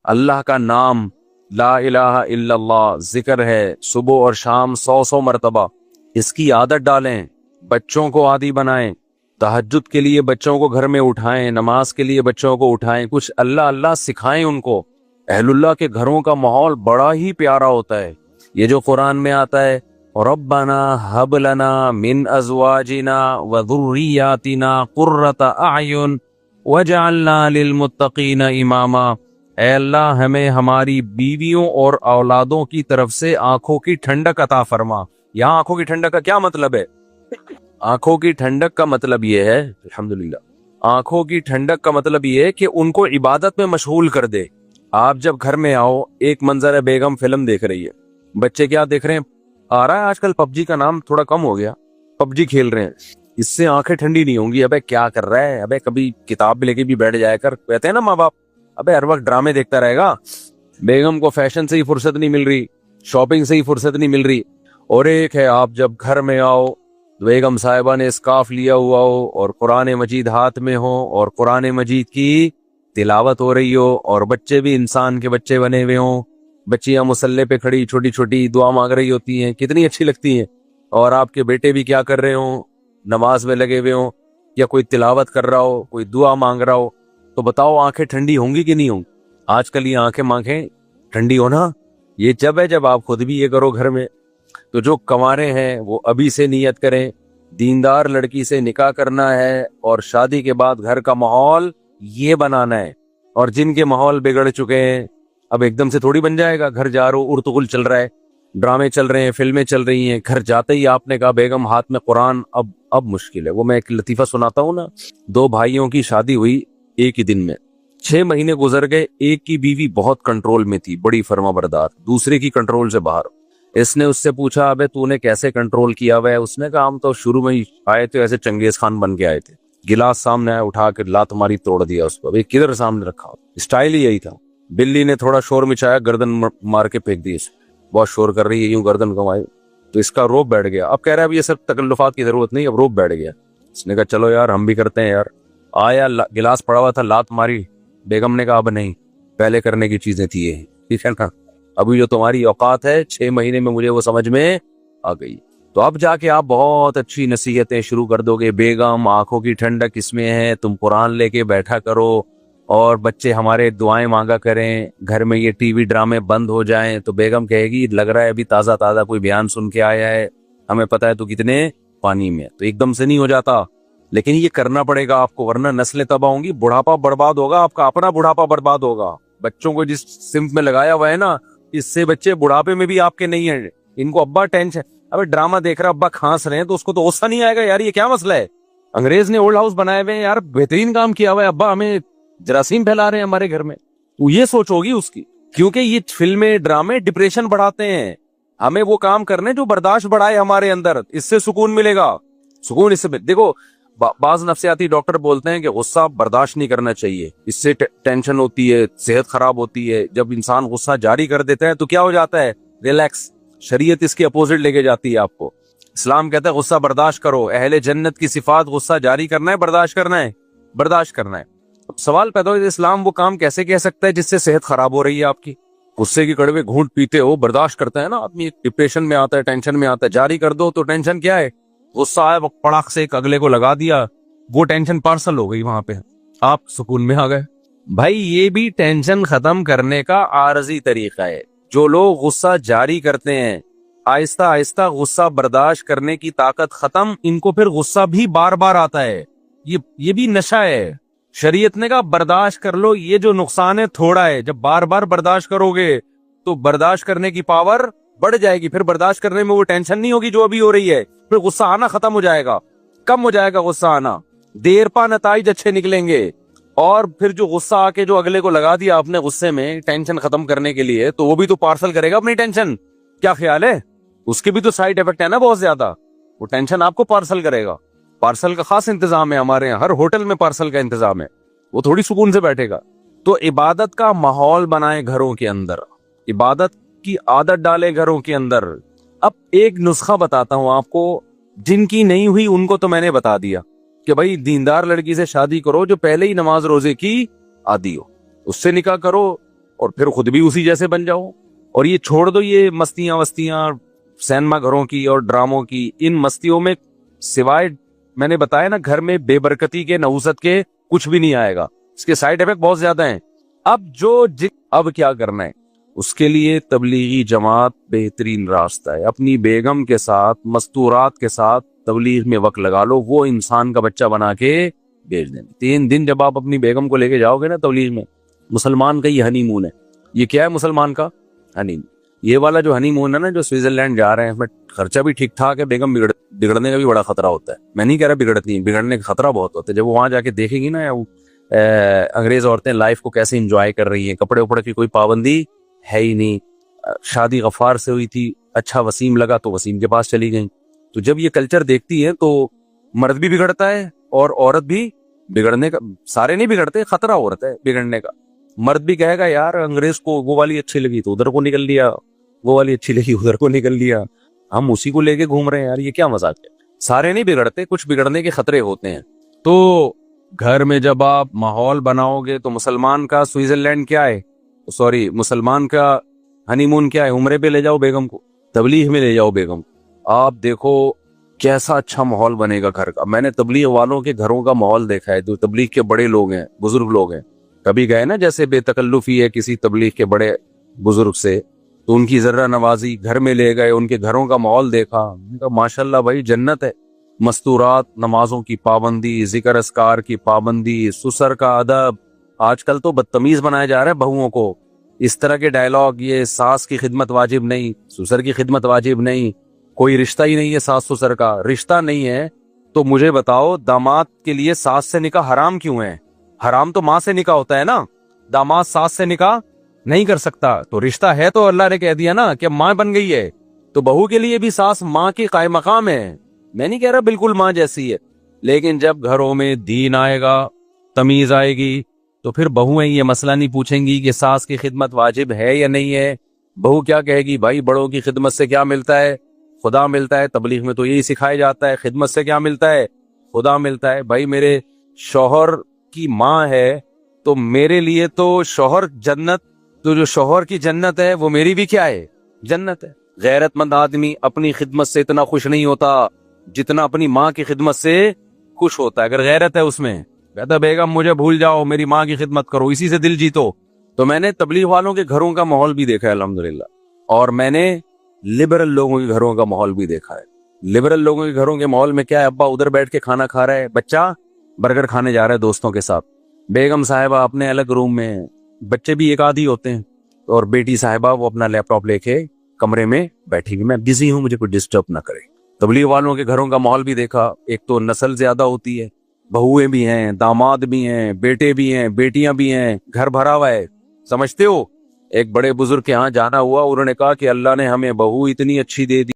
اللہ کا نام لا الہ الا اللہ ذکر ہے صبح اور شام 100 مرتبہ. اس کی عادت ڈالیں, بچوں کو عادی بنائیں, تہجد کے لیے بچوں کو گھر میں اٹھائیں, نماز کے لیے بچوں کو اٹھائیں, کچھ اللہ اللہ سکھائیں ان کو. اہل اللہ کے گھروں کا ماحول بڑا ہی پیارا ہوتا ہے. یہ جو قرآن میں آتا ہے ربنا ہب لنا من ازواجنا وذریاتنا قرۃ اعین وجعلنا للمتقین اماما. اے اللہ ہمیں ہماری بیویوں اور اولادوں کی طرف سے آنکھوں کی ٹھنڈک عطا فرما. یہاں آنکھوں کی ٹھنڈک کا کیا مطلب ہے؟ آنکھوں کی ٹھنڈک کا مطلب یہ ہے, الحمدللہ, آنکھوں کی ٹھنڈک کا مطلب یہ ہے کہ ان کو عبادت میں مشغول کر دے. آپ جب گھر میں آؤ, ایک منظر ہے, بیگم فلم دیکھ رہی ہے, بچے کیا دیکھ رہے ہیں, آ رہا ہے آج کل پب جی کا نام تھوڑا کم ہو گیا, پب جی کھیل رہے ہیں. اس سے آنکھیں ٹھنڈی نہیں ہوں گی. ابے کیا کر رہا ہے, ابے کبھی کتاب لے کے بھی بیٹھ جایا کر, کہتے ہیں نا ماں باپ, ابے ہر وقت ڈرامے دیکھتا رہے گا. بیگم کو فیشن سے ہی فرصت نہیں مل رہی, شاپنگ سے ہی فرصت نہیں مل رہی. اور ایک ہے آپ جب گھر میں آؤ, بیگم صاحبہ نے اسکارف لیا ہوا ہو اور قرآن مجید ہاتھ میں ہو اور قرآن مجید کی تلاوت ہو رہی ہو, اور بچے بھی انسان کے بچے بنے ہوئے ہوں, بچیاں مصلے پہ کھڑی چھوٹی چھوٹی دعا مانگ رہی ہوتی ہیں, کتنی اچھی لگتی ہیں. اور آپ کے بیٹے بھی کیا کر رہے ہوں, نماز میں لگے ہوئے ہوں, یا کوئی تلاوت کر رہا ہو, کوئی دعا مانگ رہا ہو, تو بتاؤ آنکھیں ٹھنڈی ہوں گی کہ نہیں ہوں گی؟ آج کل یہ آنکھیں ٹھنڈی ہونا یہ جب ہے جب آپ خود بھی یہ کرو گھر میں. تو جو کنوارے ہیں وہ ابھی سے نیت کریں, دیندار لڑکی سے نکاح کرنا ہے اور شادی کے بعد گھر کا ماحول یہ بنانا ہے. اور جن کے ماحول بگڑ چکے ہیں, اب ایک دم سے تھوڑی بن جائے گا. گھر جا رہا ہو, ارتغل چل رہا ہے, ڈرامے چل رہے ہیں, فلمیں چل رہی ہیں, گھر جاتے ہی آپ نے کہا بیگم ہاتھ میں قرآن, اب مشکل ہے. وہ میں ایک لطیفہ سناتا ہوں نا, 2 بھائیوں کی شادی ہوئی ایک ہی دن میں, 6 مہینے گزر گئے. ایک کی بیوی بہت کنٹرول میں تھی, بڑی فرما بردار, دوسرے کی کنٹرول سے باہر. اس نے اس سے پوچھا ابے تو نے کیسے کنٹرول کیا ہوا ہے؟ اس نے کہا ہم تو شروع میں ہی آئے تھے ایسے چنگیز خان بن کے آئے تھے, گلاس سامنے آیا, اٹھا کے لات ہماری توڑ دیا اس پہ, کدھر سامنے رکھا, اسٹائل ہی یہی تھا. بلی نے تھوڑا شور مچایا, گردن مار کے پھینک دی, بہت شور کر رہی ہے, یوں گردن کمائی, تو اس کا روب بیٹھ گیا. اب کہہ رہا ہے اب یہ سب تکلفات کی ضرورت نہیں, اب روب بیٹھ گیا. اس نے کہا چلو یار ہم بھی کرتے ہیں یار. آیا گلاس پڑا ہوا تھا, لات ماری, بیگم نے کہا اب نہیں, پہلے کرنے کی چیزیں تھی یہ, ٹھیک ہے نا, ابھی جو تمہاری اوقات ہے 6 مہینے میں مجھے وہ سمجھ میں آ گئی. تو اب جا کے آپ بہت اچھی نصیحتیں شروع کر دو گے, بیگم آنکھوں کی ٹھنڈک اس میں ہے, تم قرآن لے کے بیٹھا کرو, اور بچے ہمارے دعائیں مانگا کریں, گھر میں یہ ٹی وی ڈرامے بند ہو جائیں. تو بیگم کہے گی لگ رہا ہے ابھی تازہ تازہ کوئی بیان سن کے آیا ہے, ہمیں پتہ ہے تو کتنے پانی میں. تو ایک دم سے نہیں ہو جاتا, لیکن یہ کرنا پڑے گا آپ کو, ورنہ نسلیں تباہ ہوں گی, بڑھاپا برباد ہوگا, آپ کا اپنا بڑھاپا برباد ہوگا. بچوں کو جس صنف میں لگایا ہوا ہے نا, اس سے بچے بڑھاپے میں بھی آپ کے نہیں ہیں. ان کو ابا ٹینشن, ابے ڈرامہ دیکھ رہا ابا کھانس رہے ہیں تو اس کو تو غصہ نہیں آئے گا یار یہ کیا مسئلہ ہے, انگریز نے اولڈ ہاؤس بنائے ہوئے ہیں یار, بہترین کام کیا ہوا ہے, ابا ہمیں جراثیم پھیلا رہے ہیں ہمارے گھر میں, تو یہ سوچ ہوگی اس کی. کیونکہ یہ فلمیں ڈرامے ڈپریشن بڑھاتے ہیں. ہمیں وہ کام کرنے جو برداشت بڑھائے ہمارے اندر, اس سے سکون ملے گا. سکون اس سے دیکھو, بعض نفسیاتی ڈاکٹر بولتے ہیں کہ غصہ برداشت نہیں کرنا چاہیے, اس سے ٹینشن ہوتی ہے, صحت خراب ہوتی ہے. جب انسان غصہ جاری کر دیتا ہے تو کیا ہو جاتا ہے, ریلیکس. شریعت اس کی اپوزٹ لے کے جاتی ہے آپ کو. اسلام کہتا ہے غصہ برداشت کرو, اہل جنت کی صفات غصہ جاری کرنا ہے, برداشت کرنا ہے, برداشت کرنا ہے. اب سوال پیدا ہو, اسلام وہ کام کیسے کہہ سکتا ہے جس سے صحت خراب ہو رہی ہے آپ کی؟ غصے کی کڑوے گھونٹ پیتے ہو, برداشت کرتا ہے نا آدمی, ڈپریشن میں آتا ہے, ٹینشن میں آتا ہے, جاری کر دو. تو ٹینشن کیا ہے, غصہ آیا وہ پڑاخ سے ایک اگلے کو لگا دیا, وہ ٹینشن پارسل ہو گئی, وہاں پہ آپ سکون میں آ گئے. بھائی یہ بھی ٹینشن ختم کرنے کا عارضی طریقہ ہے. جو لوگ غصہ جاری کرتے ہیں, آہستہ آہستہ غصہ برداشت کرنے کی طاقت ختم, ان کو پھر غصہ بھی بار بار آتا ہے. یہ بھی نشہ ہے. شریعت نے کہا برداشت کر لو, یہ جو نقصان ہے تھوڑا ہے, جب بار بار برداشت کرو گے تو برداشت کرنے کی پاور بڑھ جائے گی, پھر برداشت کرنے میں وہ ٹینشن نہیں ہوگی جو ابھی ہو رہی ہے, پھر غصہ آنا ختم ہو جائے گا, کم ہو جائے گا غصہ آنا, دیر پا نتائج اچھے نکلیں گے. اور پھر جو غصہ آ کے جو اگلے کو لگا دیا آپ نے غصے میں ٹینشن ختم کرنے کے لیے, تو وہ بھی تو پارسل کرے گا اپنی ٹینشن. کیا خیال ہے, اس کے بھی تو سائیڈ افیکٹ ہے نا بہت زیادہ, وہ ٹینشن آپ کو پارسل کرے گا. پارسل کا خاص انتظام ہے ہمارے یہاں, ہر ہوٹل میں پارسل کا انتظام ہے, وہ تھوڑی سکون سے بیٹھے گا. تو عبادت کا ماحول بنائے گھروں کے اندر, عبادت کی عادت ڈالے گھروں کے اندر. اب ایک نسخہ بتاتا ہوں آپ کو, جن کی نہیں ہوئی ان کو تو میں نے بتا دیا کہ بھائی دیندار لڑکی سے شادی کرو جو پہلے ہی نماز روزے کی عادی ہو, اس سے نکاح کرو. اور پھر خود بھی اسی جیسے بن جاؤ. اور یہ چھوڑ دو یہ مستیاں وستیاں سینما گھروں کی اور ڈراموں کی. ان مستیوں میں سوائے میں نے بتایا نا گھر میں بے برکتی کے نحوست کے کچھ بھی نہیں آئے گا. اس کے سائیڈ ایفیکٹ بہت زیادہ ہیں. اب کیا کرنا ہے اس کے لیے تبلیغی جماعت بہترین راستہ ہے. اپنی بیگم کے ساتھ مستورات کے ساتھ تبلیغ میں وقت لگا لو, وہ انسان کا بچہ بنا کے بھیج دینا. 3 دن جب آپ اپنی بیگم کو لے کے جاؤ گے نا تبلیغ میں, مسلمان کا یہ ہنی مون ہے. یہ کیا ہے مسلمان کا ہنی مون؟ یہ والا جو ہنی مون ہے نا جو سوئٹزرلینڈ جا رہے ہیں, بٹ خرچہ بھی ٹھیک ٹھاک ہے, بیگم بگڑنے کا بھی بڑا خطرہ ہوتا ہے. میں نہیں کہہ رہا بگڑتی ہیں, بگڑنے کا خطرہ بہت ہوتا ہے. جب وہ وہاں جا کے دیکھیں گی نا انگریز عورتیں لائف کو کیسے انجوائے کر رہی ہیں, کپڑے وپڑے کی کوئی پابندی ہے ہی نہیں. شادی غفار سے ہوئی تھی, اچھا وسیم لگا تو وسیم کے پاس چلی گئیں. تو جب یہ کلچر دیکھتی ہے تو مرد بھی بگڑتا ہے اور عورت بھی بگڑنے کا, سارے نہیں بگڑتے, خطرہ عورت ہے بگڑنے کا. مرد بھی کہے گا یار انگریز کو وہ والی اچھی لگی تو ادھر کو نکل لیا, وہ والی اچھی لگی ادھر کو نکل لیا, ہم اسی کو لے کے گھوم رہے ہیں. یار یہ کیا مذاق ہے؟ سارے نہیں بگڑتے, کچھ بگڑنے کے خطرے ہوتے ہیں. تو گھر میں جب آپ ماحول بناؤ گے تو مسلمان کا سوئٹزرلینڈ کیا ہے, سوری مسلمان کا ہنی مون کیا ہے, عمرے پہ لے جاؤ بیگم کو, تبلیغ میں لے جاؤ بیگم کو. آپ دیکھو کیسا اچھا ماحول بنے گا گھر کا. میں نے تبلیغ والوں کے گھروں کا ماحول دیکھا ہے, جو تبلیغ کے بڑے لوگ ہیں, بزرگ لوگ ہیں. کبھی گئے نا جیسے بے تکلفی ہے کسی تبلیغ کے بڑے بزرگ سے, تو ان کی ذرہ نوازی گھر میں لے گئے, ان کے گھروں کا ماحول دیکھا, ماشاءاللہ بھائی جنت ہے. مستورات, نمازوں کی پابندی, ذکر اذکار کی پابندی, سسر کا ادب. آج کل تو بدتمیز بنایا جا رہا ہے بہوؤں کو. اس طرح کے ڈائلاگ, یہ ساس کی خدمت واجب نہیں, سسر کی خدمت واجب نہیں, کوئی رشتہ ہی نہیں ہے ساس سسر کا. رشتہ نہیں ہے تو مجھے بتاؤ داماد کے لیے ساس سے نکاح حرام کیوں ہے؟ حرام تو ماں سے نکاح ہوتا ہے نا, داماد ساس سے نکاح نہیں کر سکتا. تو رشتہ ہے تو اللہ نے کہہ دیا نا کہ ماں بن گئی ہے, تو بہو کے لیے بھی ساس ماں کی قائم مقام ہے. میں نہیں کہہ رہا بالکل ماں جیسی ہے, لیکن جب گھروں میں دین آئے گا, تمیز آئے گی, تو پھر بہویں یہ مسئلہ نہیں پوچھیں گی کہ ساس کی خدمت واجب ہے یا نہیں ہے. بہو کیا کہے گی, بھائی بڑوں کی خدمت سے کیا ملتا ہے؟ خدا ملتا ہے. تبلیغ میں تو یہی سکھایا جاتا ہے, خدمت سے کیا ملتا ہے؟ خدا ملتا ہے. بھائی میرے شوہر کی ماں ہے تو میرے لیے تو شوہر جنت, تو جو شوہر کی جنت ہے وہ میری بھی کیا ہے؟ جنت ہے. غیرت مند آدمی اپنی خدمت سے اتنا خوش نہیں ہوتا جتنا اپنی ماں کی خدمت سے خوش ہوتا ہے. اگر غیرت ہے اس میں, کہتا بیگم مجھے بھول جاؤ, میری ماں کی خدمت کرو, اسی سے دل جیتو. تو میں نے تبلیغ والوں کے گھروں کا ماحول بھی دیکھا ہے الحمدللہ, اور میں نے لبرل لوگوں کے گھروں کا ماحول بھی دیکھا ہے. لبرل لوگوں کے گھروں کے ماحول میں کیا ہے, ابا ادھر بیٹھ کے کھانا کھا رہا ہے, بچہ برگر کھانے جا رہا ہے دوستوں کے ساتھ, بیگم صاحبہ اپنے الگ روم میں, بچے بھی ایک آدھی ہوتے ہیں, اور بیٹی صاحبہ وہ اپنا لیپ ٹاپ لے کے کمرے میں بیٹھی ہوئی, میں بزی ہوں مجھے کوئی ڈسٹرب نہ کرے. تبلیغ والوں کے گھروں کا ماحول بھی دیکھا. ایک تو نسل زیادہ ہوتی ہے, بہویں بھی ہیں, داماد بھی ہیں, بیٹے بھی ہیں, بیٹیاں بھی ہیں, گھر بھرا ہوا ہے. سمجھتے ہو, ایک بڑے بزرگ کے ہاں جانا ہوا, انہوں نے کہا کہ اللہ نے ہمیں بہو اتنی اچھی دے دی